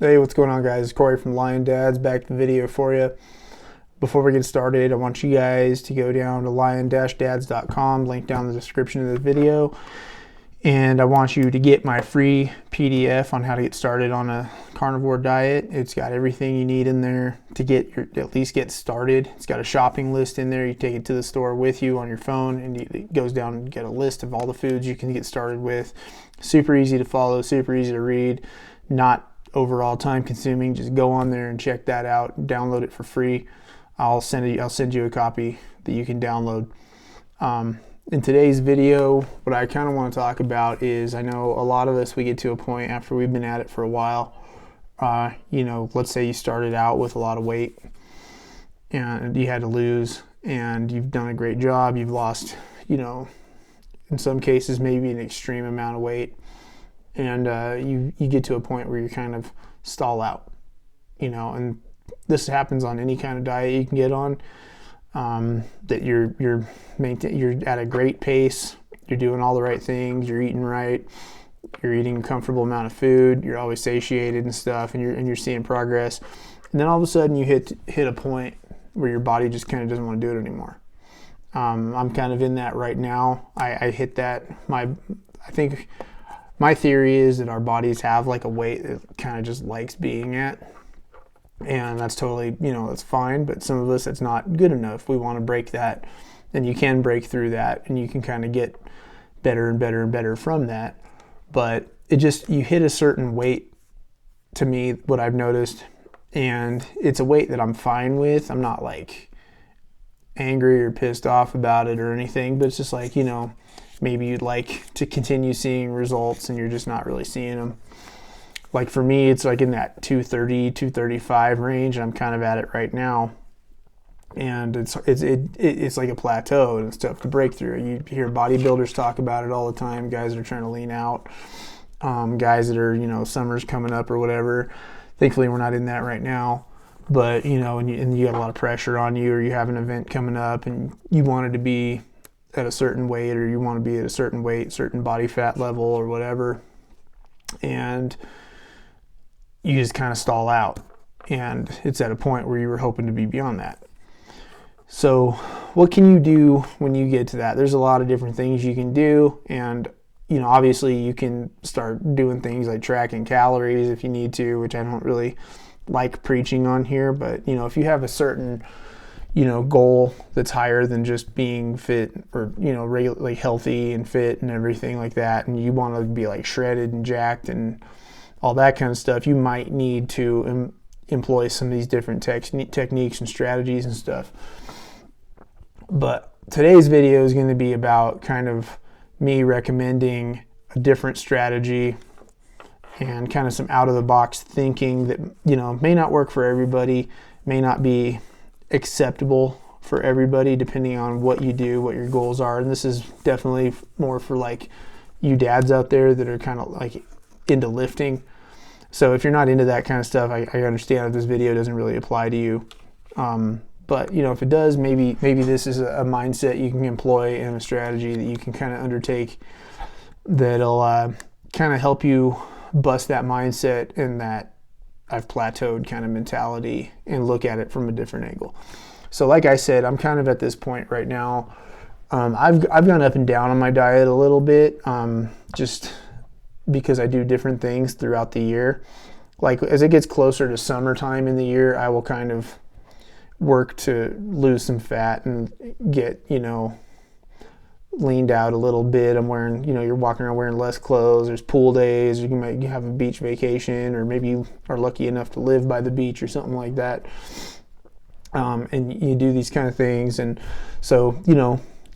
Hey, what's going on, guys? Corey from Lion Dads, back to the video for you. Before we get started, I want you guys to go down to lion-dads.com, link down in the description of the video, and I want you to get my free PDF on how to get started on a carnivore diet. It's got everything you need in there to at least get started. It's got a shopping list in there. You take it to the store with you on your phone, and it goes down and get a list of all the foods you can get started with. Super easy to follow, super easy to read, not overall time consuming. Just go on there and check that out, download it for free. I'll send you a copy that you can download. In today's video, what I kind of want to talk about is, I know a lot of us, we get to a point after we've been at it for a while, let's say you started out with a lot of weight and you had to lose, and you've done a great job, you've lost, in some cases maybe an extreme amount of weight, and you get to a point where you kind of stall out, and this happens on any kind of diet you can get on, that you're at a great pace, you're doing all the right things, you're eating right, you're eating a comfortable amount of food, you're always satiated and stuff, and you're seeing progress, and then all of a sudden you hit a point where your body just kind of doesn't want to do it anymore. I'm kind of in that right now. I hit that. I think my theory is that our bodies have like a weight that kind of just likes being at, and that's totally, that's fine, but some of us, it's not good enough. We want to break that, and you can break through that, and you can kind of get better and better and better from that. But you hit a certain weight, to me, what I've noticed, and it's a weight that I'm fine with. I'm not like angry or pissed off about it or anything, but it's just like, maybe you'd like to continue seeing results and you're just not really seeing them. Like for me, it's like in that 230, 235 range. I'm kind of at it right now. And it's like a plateau, and it's tough to break through. You hear bodybuilders talk about it all the time. Guys that are trying to lean out, guys that are, summer's coming up or whatever. Thankfully, we're not in that right now. But, and you got a lot of pressure on you, or you have an event coming up and you wanted to be at a certain weight, or you want to be at a certain weight, certain body fat level or whatever, and you just kind of stall out, and it's at a point where you were hoping to be beyond that. So what can you do when you get to that? There's a lot of different things you can do, and obviously you can start doing things like tracking calories if you need to, which I don't really like preaching on here, but if you have a certain goal that's higher than just being fit, or regularly healthy and fit and everything like that, and you want to be like shredded and jacked and all that kind of stuff, you might need to employ some of these different techniques and strategies and stuff. But today's video is going to be about kind of me recommending a different strategy and kind of some out-of-the-box thinking that may not work for everybody, may not be acceptable for everybody, depending on what you do, what your goals are. And this is definitely more for like you dads out there that are kind of like into lifting. So if you're not into that kind of stuff, I understand if this video doesn't really apply to you. But if it does, maybe this is a mindset you can employ and a strategy that you can kind of undertake that'll kind of help you bust that mindset and that I've plateaued kind of mentality and look at it from a different angle. So like I said, I'm kind of at this point right now. I've gone up and down on my diet a little bit, just because I do different things throughout the year. Like as it gets closer to summertime in the year, I will kind of work to lose some fat and get, leaned out a little bit. I'm wearing, you're walking around wearing less clothes. There's pool days. You might have a beach vacation, or maybe you are lucky enough to live by the beach or something like that. And you do these kind of things. And so,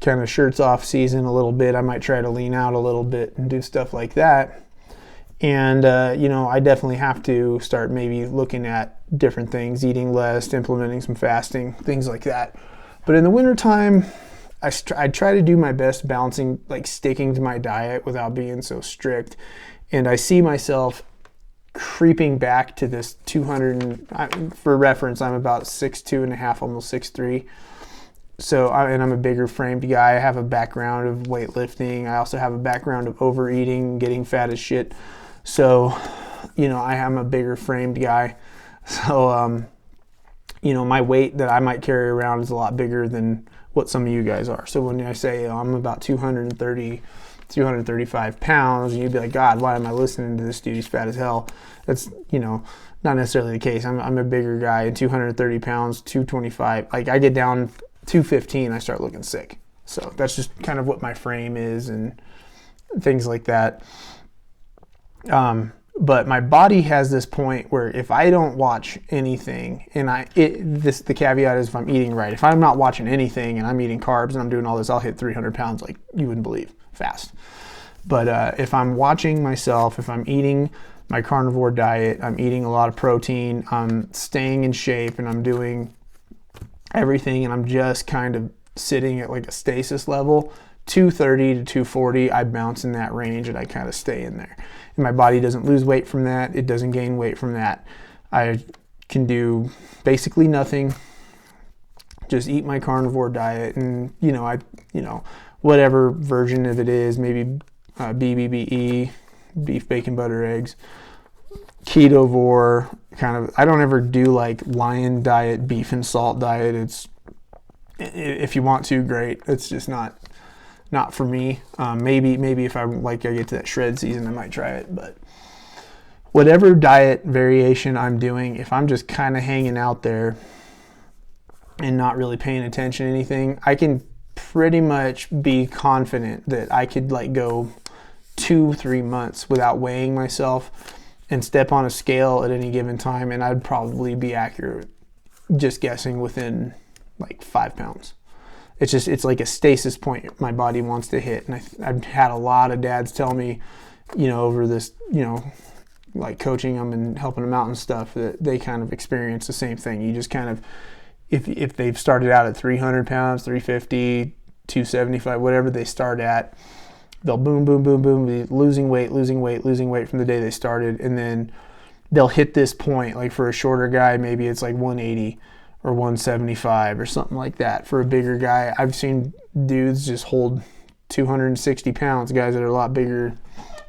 kind of shirts off season a little bit. I might try to lean out a little bit and do stuff like that. And, I definitely have to start maybe looking at different things, eating less, implementing some fasting, things like that. But in the wintertime, I try to do my best balancing, like sticking to my diet without being so strict. And I see myself creeping back to this 200, for reference, I'm about 6'2.5", almost 6'3". So, and I'm a bigger framed guy. I have a background of weightlifting. I also have a background of overeating, getting fat as shit. So I am a bigger framed guy. So, my weight that I might carry around is a lot bigger than what some of you guys are. So when I say I'm about 235 pounds, and you'd be like, God, why am I listening to this dude? He's fat as hell. That's, not necessarily the case. I'm a bigger guy, and 230 pounds, 225. Like, I get down 215, I start looking sick. So that's just kind of what my frame is and things like that. But my body has this point where if I don't watch anything, and the caveat is if I'm eating right. If I'm not watching anything and I'm eating carbs and I'm doing all this, I'll hit 300 pounds like you wouldn't believe, fast. But if I'm watching myself, if I'm eating my carnivore diet, I'm eating a lot of protein, I'm staying in shape, and I'm doing everything, and I'm just kind of sitting at like a stasis level, 230 to 240, I bounce in that range and I kind of stay in there. And my body doesn't lose weight from that. It doesn't gain weight from that. I can do basically nothing. Just eat my carnivore diet, and whatever version of it is, maybe BBBE, beef, bacon, butter, eggs, ketovore, kind of. I don't ever do like lion diet, beef and salt diet. It's, if you want to, great. It's just not for me. Maybe if I get to that shred season, I might try it. But whatever diet variation I'm doing, if I'm just kind of hanging out there and not really paying attention to anything, I can pretty much be confident that I could go 2-3 months without weighing myself and step on a scale at any given time, and I'd probably be accurate, just guessing, within 5 pounds. It's like a stasis point my body wants to hit. And I've had a lot of dads tell me, over this, coaching them and helping them out and stuff, that they kind of experience the same thing. You just kind of, if they've started out at 300 pounds, 350, 275, whatever they start at, they'll boom, boom, boom, boom, be losing weight from the day they started. And then they'll hit this point, like for a shorter guy, maybe it's 180 or 175 or something like that. For a bigger guy, I've seen dudes just hold 260 pounds, guys that are a lot bigger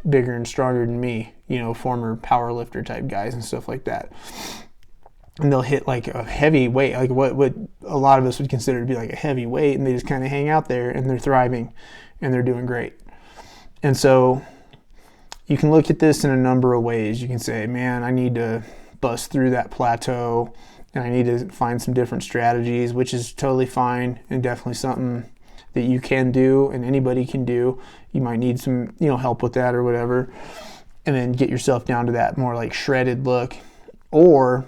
and stronger than me, former power lifter type guys and stuff like that. And they'll hit a heavy weight, like what a lot of us would consider to be a heavy weight, and they just kind of hang out there and they're thriving and they're doing great. And so you can look at this in a number of ways. You can say, man, I need to bust through that plateau and I need to find some different strategies, which is totally fine and definitely something that you can do and anybody can do. You might need some, help with that or whatever, and then get yourself down to that more shredded look. Or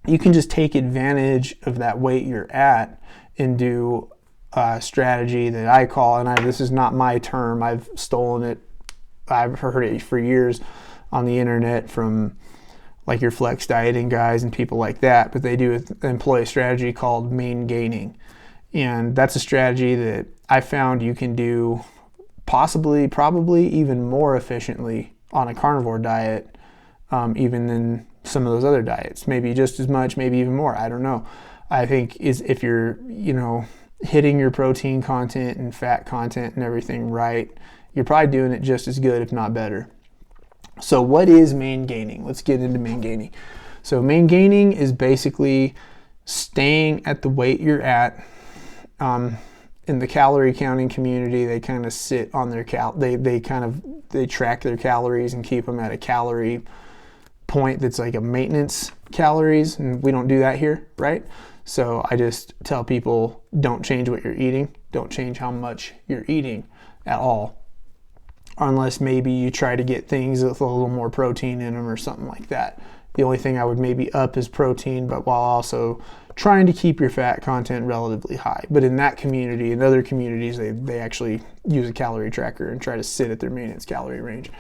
you can just take advantage of that weight you're at and do a strategy that I call, and this is not my term, I've stolen it, I've heard it for years on the internet from your flex dieting guys and people like that, but they do employ a strategy called main gaining. And that's a strategy that I found you can do probably even more efficiently on a carnivore diet, even than some of those other diets. Maybe just as much, maybe even more. I don't know. I think if you're, hitting your protein content and fat content and everything right, you're probably doing it just as good, if not better. So what is main gaining? Let's get into main gaining. So main gaining is basically staying at the weight you're at. In the calorie counting community, they kind of sit on their they track their calories and keep them at a calorie point that's like a maintenance calories, and we don't do that here, right? So I just tell people, don't change what you're eating, don't change how much you're eating at all, unless maybe you try to get things with a little more protein in them or something like that. The only thing I would maybe up is protein, but while also trying to keep your fat content relatively high. But in that community, in other communities, they actually use a calorie tracker and try to sit at their maintenance calorie range.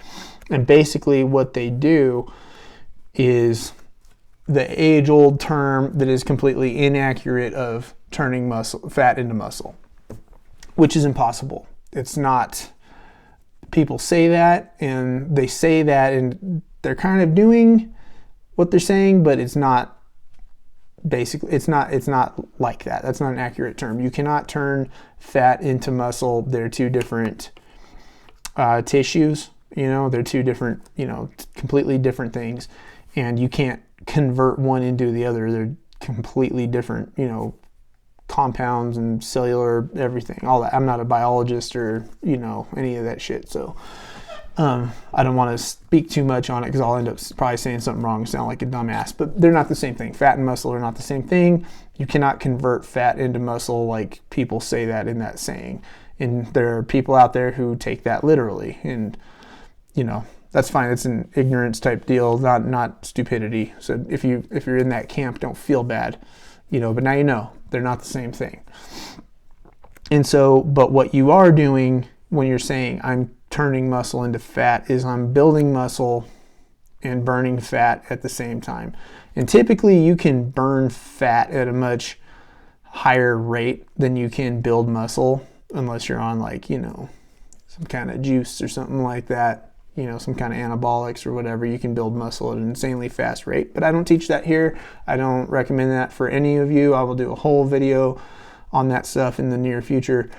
And basically what they do is the age-old term that is completely inaccurate of turning fat into muscle, which is impossible. It's not. People say that, and they say that, and they're kind of doing what they're saying, but it's not. Basically, it's not like that. That's not an accurate term. You cannot turn fat into muscle. They're two different tissues, They're two different, completely different things, and you can't convert one into the other. They're completely different, compounds and cellular everything, all that. I'm not a biologist or, any of that shit. So I don't want to speak too much on it because I'll end up probably saying something wrong and sound like a dumbass, but they're not the same thing. Fat and muscle are not the same thing. You cannot convert fat into muscle like people say that in that saying. And there are people out there who take that literally, and that's fine. It's an ignorance type deal, not stupidity. So if you're in that camp, don't feel bad, but now they're not the same thing. And so, but what you are doing when you're saying I'm turning muscle into fat is I'm building muscle and burning fat at the same time. And typically you can burn fat at a much higher rate than you can build muscle, unless you're on some kind of juice or something like that, some kind of anabolics or whatever. You can build muscle at an insanely fast rate, but I don't teach that here. I don't recommend that for any of you. I will do a whole video on that stuff in the near future,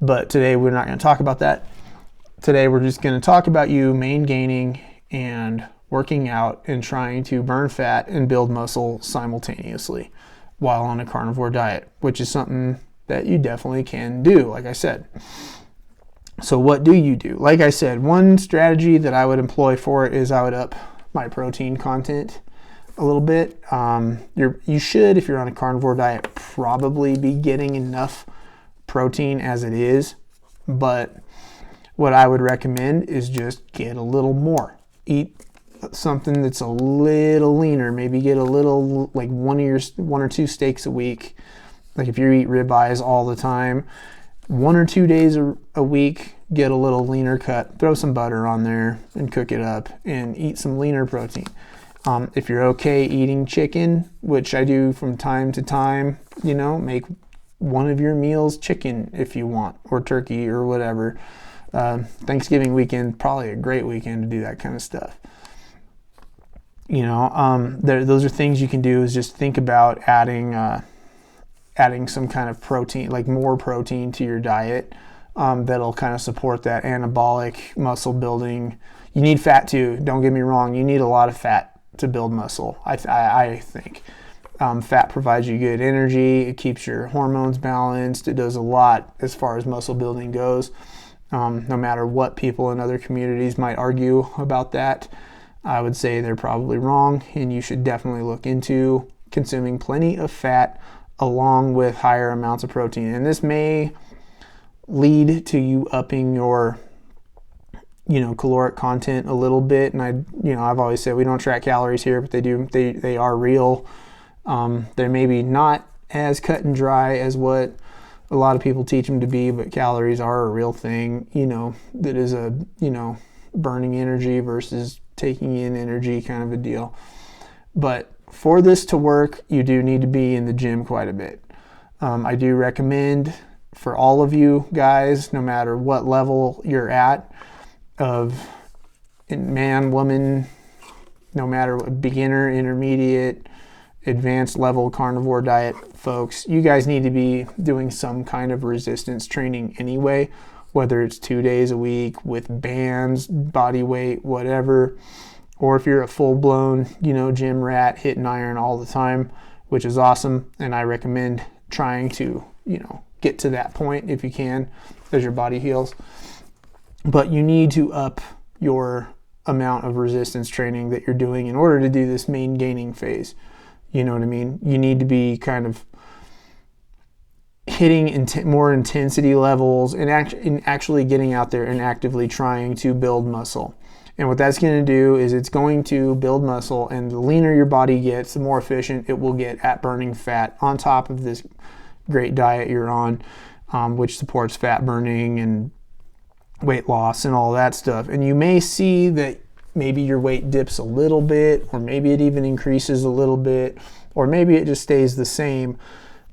but today we're not going to talk about that. Today we're just going to talk about you main gaining and working out and trying to burn fat and build muscle simultaneously while on a carnivore diet, which is something that you definitely can do, like I said. So what do you do? Like I said, one strategy that I would employ for it is I would up my protein content a little bit. You should, if you're on a carnivore diet, probably be getting enough protein as it is, but what I would recommend is just get a little more. Eat something that's a little leaner. Maybe get a little, like one or two steaks a week. Like if you eat ribeyes all the time, 1 or 2 days a week, get a little leaner cut. Throw some butter on there and cook it up and eat some leaner protein. If you're okay eating chicken, which I do from time to time, make one of your meals chicken if you want, or turkey or whatever. Thanksgiving weekend, probably a great weekend to do that kind of stuff. Those are things you can do, is just think about adding some kind of protein, like more protein to your diet, that'll kind of support that anabolic muscle building. You need fat too, don't get me wrong. You need a lot of fat to build muscle, I think. Fat provides you good energy. It keeps your hormones balanced. It does a lot as far as muscle building goes. No matter what people in other communities might argue about that, I would say they're probably wrong, and you should definitely look into consuming plenty of fat along with higher amounts of protein. And this may lead to you upping your caloric content a little bit. And I've always said we don't track calories here, but they are real. They're maybe not as cut and dry as what a lot of people teach them to be, but calories are a real thing, that is a, burning energy versus taking in energy kind of a deal. But for this to work, you do need to be in the gym quite a bit. I do recommend for all of you guys, no matter what level you're at, man, woman, no matter what, beginner, intermediate, advanced level carnivore diet folks, you guys need to be doing some kind of resistance training anyway, whether it's 2 days a week with bands, body weight, whatever, or if you're a full-blown, gym rat hitting iron all the time, which is awesome. And I recommend trying to, get to that point if you can as your body heals. But you need to up your amount of resistance training that you're doing in order to do this main gaining phase. You know what I mean? You need to be kind of hitting more intensity levels and actually getting out there and actively trying to build muscle. And what that's going to do is it's going to build muscle, and the leaner your body gets, the more efficient it will get at burning fat on top of this great diet you're on, which supports fat burning and weight loss and all that stuff. And you may see that maybe your weight dips a little bit, or maybe it even increases a little bit, or maybe it just stays the same.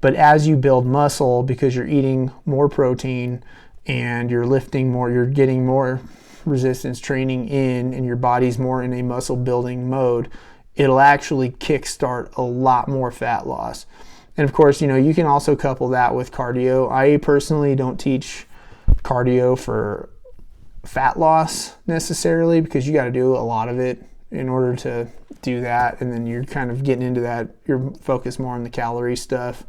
But as you build muscle, because you're eating more protein and you're lifting more, you're getting more resistance training in, and your body's more in a muscle building mode, it'll actually kickstart a lot more fat loss. And of course, you can also couple that with cardio. I personally don't teach cardio for fat loss necessarily, because you got to do a lot of it in order to do that. And then you're kind of getting into that, you're focused more on the calorie stuff,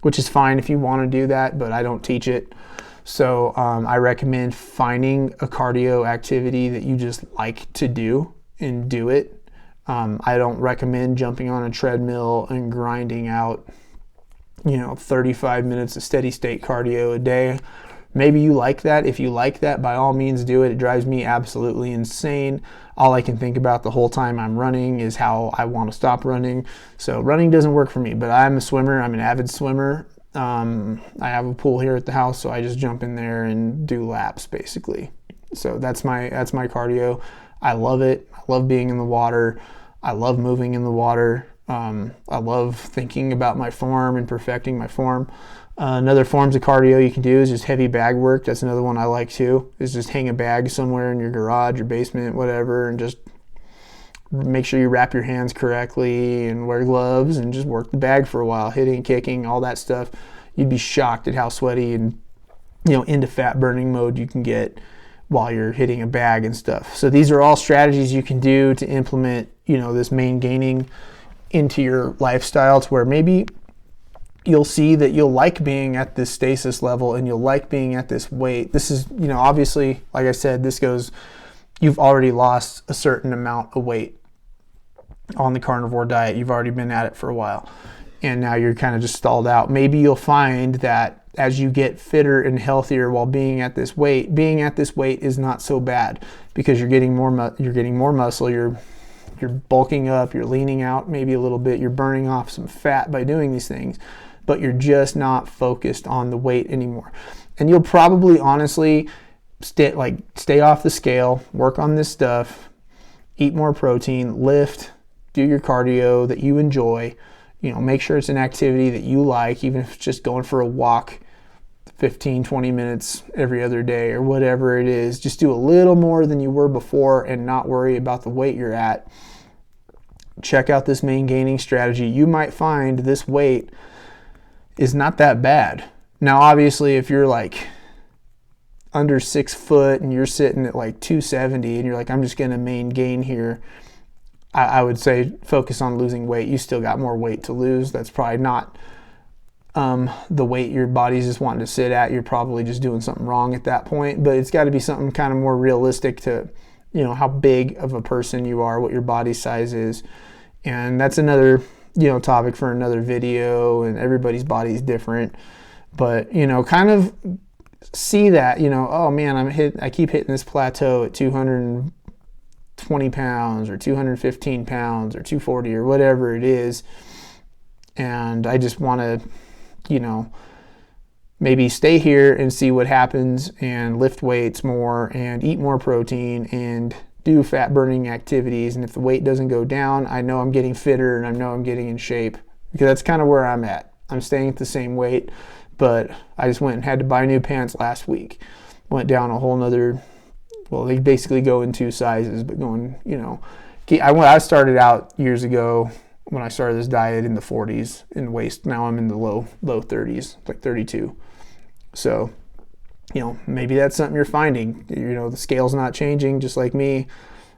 which is fine if you want to do that, but I don't teach it. So I recommend finding a cardio activity that you just like to do and do it. I don't recommend jumping on a treadmill and grinding out, 35 minutes of steady state cardio a day. Maybe you like that. If you like that, by all means do it. It drives me absolutely insane. All I can think about the whole time I'm running is how I want to stop running. So running doesn't work for me, but I'm a swimmer. I'm an avid swimmer. I have a pool here at the house, so I just jump in there and do laps basically. So that's my cardio. I love it. I love being in the water. I love moving in the water. I love thinking about my form and perfecting my form. Another forms of cardio you can do is just heavy bag work. That's another one I like too, is just hang a bag somewhere in your garage, your basement, whatever, and just make sure you wrap your hands correctly and wear gloves and just work the bag for a while, hitting, kicking, all that stuff. You'd be shocked at how sweaty and into fat burning mode you can get while you're hitting a bag and stuff. So these are all strategies you can do to implement this main gaining into your lifestyle, to where maybe you'll see that you'll like being at this stasis level and you'll like being at this weight. This is, obviously, like I said, you've already lost a certain amount of weight on the carnivore diet. You've already been at it for a while, and now you're kind of just stalled out. Maybe you'll find that as you get fitter and healthier while being at this weight is not so bad, because you're getting more muscle, you're bulking up, you're leaning out maybe a little bit, you're burning off some fat by doing these things, but you're just not focused on the weight anymore. And you'll probably honestly stay off the scale, work on this stuff, eat more protein, lift, do your cardio that you enjoy, make sure it's an activity that you like, even if it's just going for a walk 15-20 minutes every other day or whatever it is. Just do a little more than you were before and not worry about the weight you're at. Check out this main gaining strategy. You might find this weight is not that bad. Now obviously if you're like under 6 foot and you're sitting at like 270 and you're like, I'm just going to main gain here, I would say focus on losing weight. You still got more weight to lose. That's probably not the weight your body's just wanting to sit at. You're probably just doing something wrong at that point, but it's got to be something kind of more realistic to how big of a person you are, what your body size is. And that's another topic for another video, and everybody's body is different, but kind of see that oh man, I keep hitting this plateau at 220 pounds or 215 pounds or 240 or whatever it is, and I just want to maybe stay here and see what happens and lift weights more and eat more protein and do fat burning activities. And if the weight doesn't go down, I know I'm getting fitter and I know I'm getting in shape, because that's kind of where I'm at. I'm staying at the same weight, but I just went and had to buy new pants last week. Went down a whole nother, well, they basically go in 2 sizes, but going, I started out years ago when I started this diet in the 40s in waist. Now I'm in the low 30s, like 32. So, maybe that's something you're finding. The scale's not changing, just like me,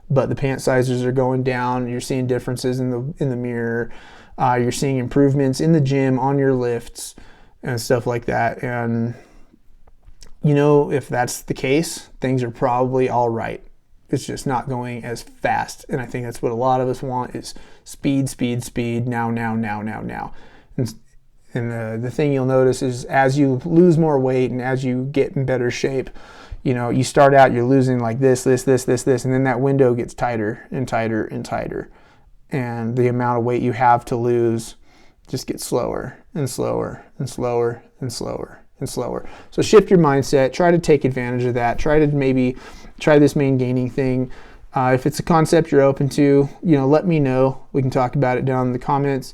but the pant sizes are going down. You're seeing differences in the mirror. You're seeing improvements in the gym on your lifts and stuff like that. And if that's the case, things are probably all right. It's just not going as fast. And I think that's what a lot of us want, is speed, now. And the thing you'll notice is as you lose more weight and as you get in better shape, you start out, you're losing like this, and then that window gets tighter and tighter and tighter. And the amount of weight you have to lose just gets slower and slower and slower and slower and slower. So shift your mindset, try to take advantage of that, try this main gaining thing. If it's a concept you're open to, let me know. We can talk about it down in the comments.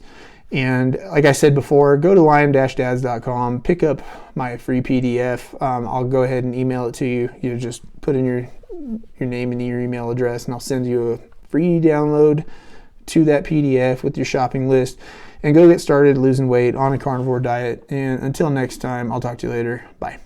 And like I said before, go to lion-dads.com, pick up my free PDF. I'll go ahead and email it to you. You just put in your name and your email address, and I'll send you a free download to that PDF with your shopping list, and go get started losing weight on a carnivore diet. And until next time, I'll talk to you later. Bye.